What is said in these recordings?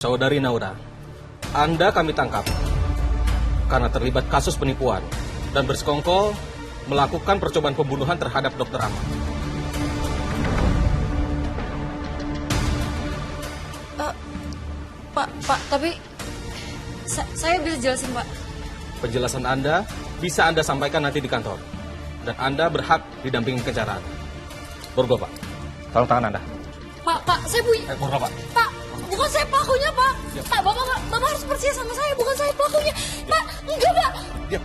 Saudari Naura, Anda kami tangkap karena terlibat kasus penipuan dan bersekongkol melakukan percobaan pembunuhan terhadap Dr. Ahmad. Pak, tapi saya bisa jelasin, Pak. Penjelasan Anda bisa Anda sampaikan nanti di kantor. Dan Anda berhak didampingi kejaran. Borgo, Pak. Tolong tangan Anda. Pak, saya punya... Borgo, Pak. Pak, bukan saya pelakunya, Pak. Ya. Pak, Bapak harus percaya sama saya, bukan saya pelakunya. Pak, enggak, Pak. Diam.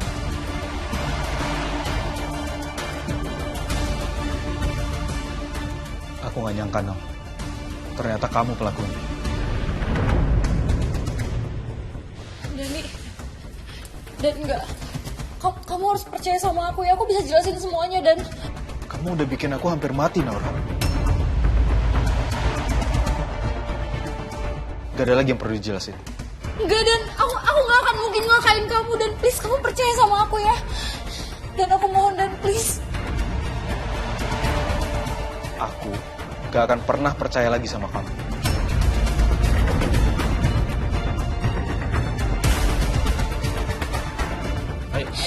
Aku gak nyangka, Nong. Ternyata kamu pelakunya. Dan enggak. Kamu harus percaya sama aku ya. Aku bisa jelasin semuanya dan... Kamu udah bikin aku hampir mati, Naura. Gak ada lagi yang perlu dijelasin. Enggak, dan aku gak akan mungkin ngelakain kamu. Dan please, kamu percaya sama aku ya. Dan aku mohon, dan please. Aku gak akan pernah percaya lagi sama kamu.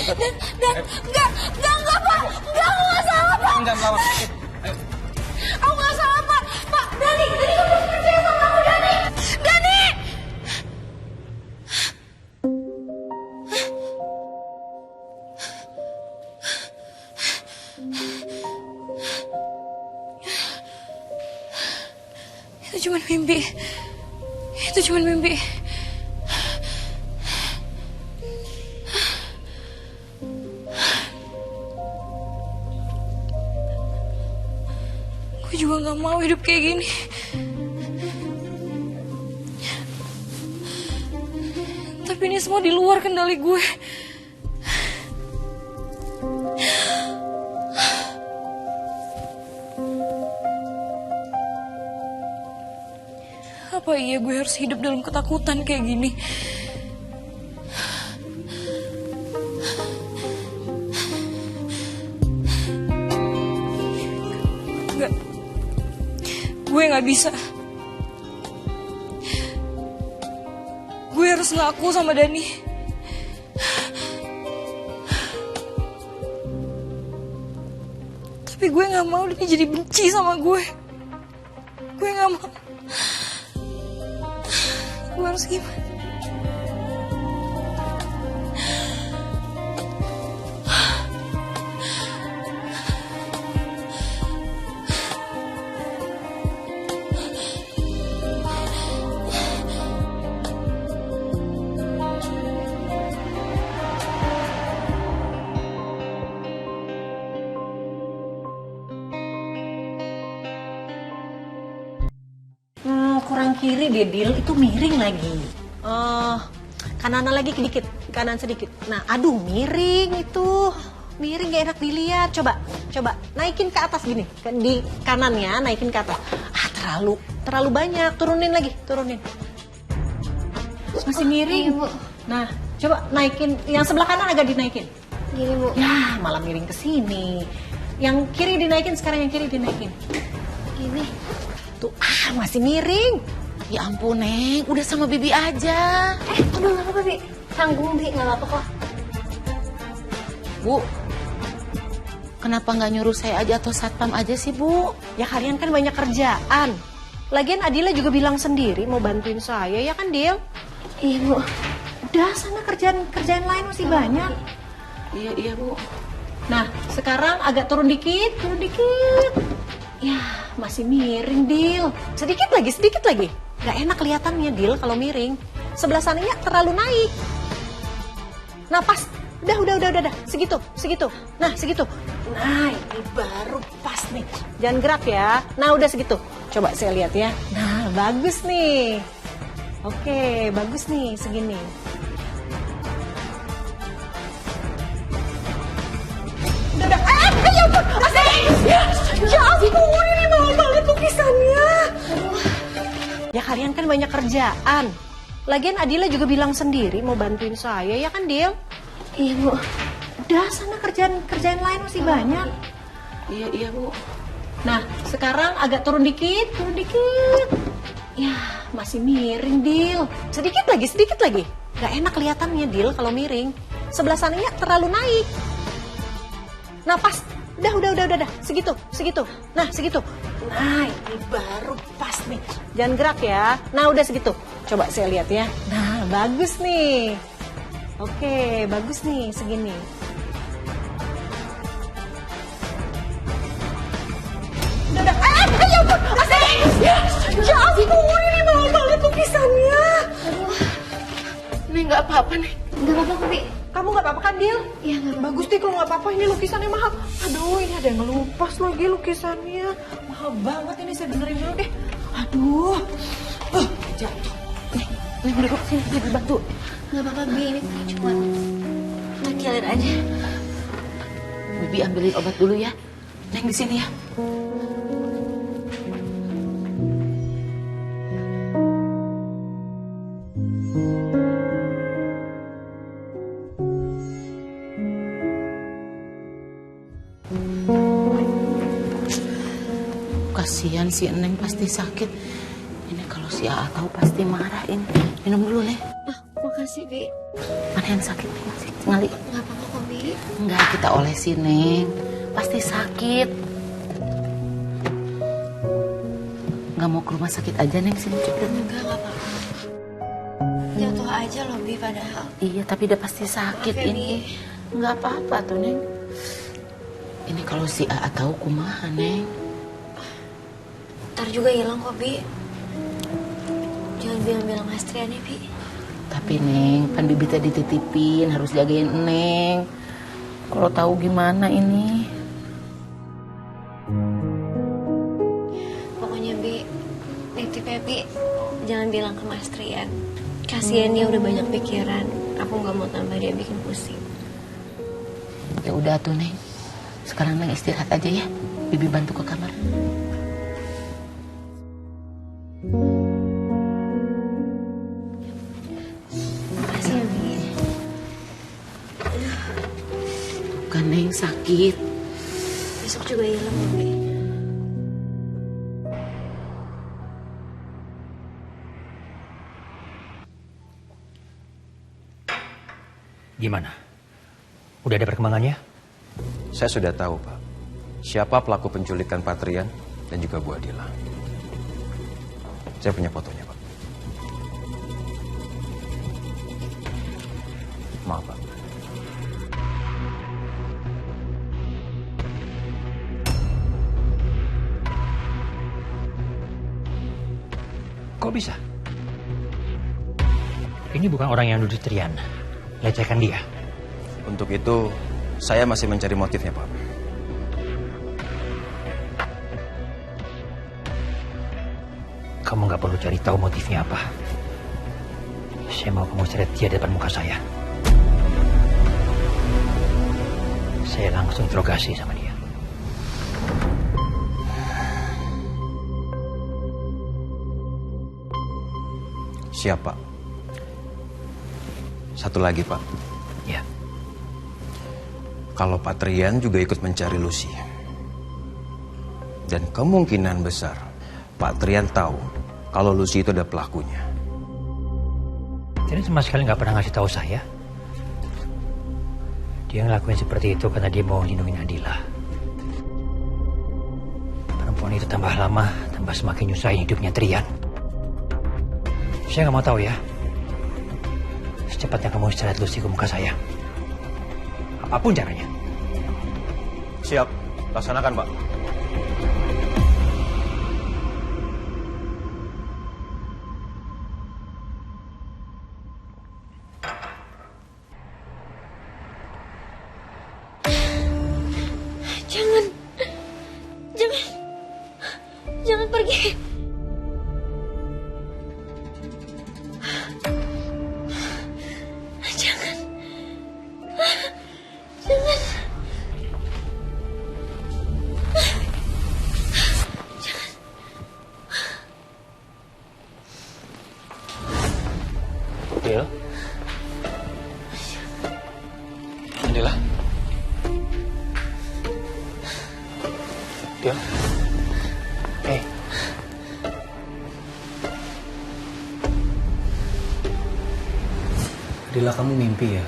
Dan enggak, Pak. Enggak, aku gak salah, Pak. Jangan melawan. Ayo. Aku gak salah, Pak. Pak, Dani, kamu harus percaya sama aku, Dani. Dani! Itu cuma mimpi. Itu cuma mimpi. Gue juga gak mau hidup kayak gini. Tapi ini semua di luar kendali gue. Apa iya gue harus hidup dalam ketakutan kayak gini? Enggak. Gue gak bisa. Gue harus ngaku sama Dani. Tapi gue gak mau Dani jadi benci sama gue. Gue gak mau. Gue harus gimana? Kurang kiri deh, Dil. Itu miring lagi. Kanan lagi dikit. Kanan sedikit. Nah, aduh, miring itu. Miring gak enak dilihat. Coba. Naikin ke atas gini. Di kanannya, naikin ke atas. Terlalu banyak. Turunin lagi. Masih miring. Iya, Bu. Nah, coba naikin. Yang sebelah kanan agak dinaikin. Gini, Bu. Ya, malah miring ke sini. Yang kiri dinaikin, sekarang yang kiri dinaikin. Gini. Tuh, masih miring. Ya ampun, Neng. Udah sama Bibi aja. Aduh, gak apa-apa, Bi. Tanggung, Bi. Gak apa-apa kok. Bu, kenapa nggak nyuruh saya aja atau satpam aja sih, Bu? Ya kalian kan banyak kerjaan. Lagian Adila juga bilang sendiri mau bantuin saya, ya kan, Dil? Iya, Bu. Udah, sana kerjaan lain masih banyak. Iya, Bu. Nah, sekarang agak turun dikit. Ya, masih miring, Dil. Sedikit lagi. Gak enak kelihatannya, Dil, kalau miring. Sebelah sananya terlalu naik. Nah, pas. Udah. Segitu. Nah, segitu. Nah, ini baru pas nih. Jangan gerak ya. Nah, udah segitu. Coba saya lihat ya. Nah, bagus nih. Oke, bagus nih, segini. Udah. Ya ampun. Ya ampun, ini mahal banget lukisannya. Ya kalian kan banyak kerjaan. Lagian Adila juga bilang sendiri mau bantuin saya, ya kan, Dil? Iya, Bu. Udah, sana kerjaan lain masih banyak. Iya, Bu. Nah, sekarang agak turun dikit. Ya, masih miring, Dil. Sedikit lagi, sedikit lagi. Gak enak kelihatannya, Dil, kalau miring. Sebelah sananya terlalu naik. Nah, pas. Udah. Segitu. Nah, segitu. Nah, ini baru pas nih. Jangan gerak ya. Nah, udah segitu. Coba saya lihat ya. Nah, bagus nih. Oke, bagus nih, segini. Udah. Ya ampun. Ya ampun, ini mahal banget lukisannya. Neng nggak apa-apa, Neng. Gak apa-apa kok, Bi. Kamu gak apa-apa kan, Dil? Iya, gak apa-apa. Bagus deh kalau gak apa-apa, ini lukisannya mahal. Aduh, ini ada yang ngelupas lagi lukisannya. Mahal banget ini, saya benerin dulu deh. Aduh. Jatuh. Neng duduk sini, Bibi bantu. Gak apa-apa, Bi. Ini cuma nakilin aja. Bibi ambilin obat dulu ya. Neng di sini ya. Kasihan si Neng pasti sakit. Ini kalau si Aa tahu pasti marah ini. Minum dulu, Neng. Makasih, Bi. Mana yang sakit, Neng? Masih ngali. Gak apa-apa kok, Bi. Enggak, kita olesin, Neng. Pasti sakit. Nggak mau ke rumah sakit aja, Neng? Sini cepet. Enggak apa-apa. Jatuh aja loh, Bi, padahal. Iya, tapi udah pasti sakit Maaf ya, ini. Bi. Nggak apa-apa tuh, Neng. Ini kalau si Aa tahu kumaha, Neng. Ntar juga hilang kok, Bi. Jangan bilang-bilang Astrian ya, Bi. Tapi, Neng, kan Bibi tadi dititipin, harus jagain Neng. Kalau tahu gimana ini? Pokoknya, Bi, titip ya, Bi. Jangan bilang ke Mas Trian. Kasian dia udah banyak pikiran. Aku gak mau tambah dia bikin pusing. Ya udah tuh, Neng. Sekarang Neng istirahat aja ya. Bibi bantu ke kamar. Makasih ya, Bi. Bukan, Neng, sakit. Besok juga hilang kok, Bi. Gimana? Udah ada perkembangannya? Saya sudah tahu, Pak. Siapa pelaku penculikan Patrian dan juga Bu Adila. Saya punya fotonya, Pak. Maaf, Pak. Kok bisa? Ini bukan orang yang nuduh Trian. Lecehkan dia. Untuk itu, saya masih mencari motifnya, Pak. Kamu nggak perlu cari tahu motifnya apa. Saya mau kamu seret dia di depan muka saya. Saya langsung interogasi sama dia. Siap, Pak. Satu lagi, Pak. Ya. Kalau Patrian juga ikut mencari Lucy. Dan kemungkinan besar Pak Trian tahu kalau Lucy itu ada pelakunya. Trian sama sekali nggak pernah ngasih tahu saya. Dia ngelakuin seperti itu karena dia mau lindungi Adila. Perempuan itu tambah lama, tambah semakin nyusahin hidupnya Trian. Saya nggak mau tahu ya. Secepatnya kamu istirahat Lucy ke muka saya. Apapun caranya. Siap, laksanakan, Pak. Jangan pergi. Dil. Adila. Dil. Dila, kamu mimpi ya?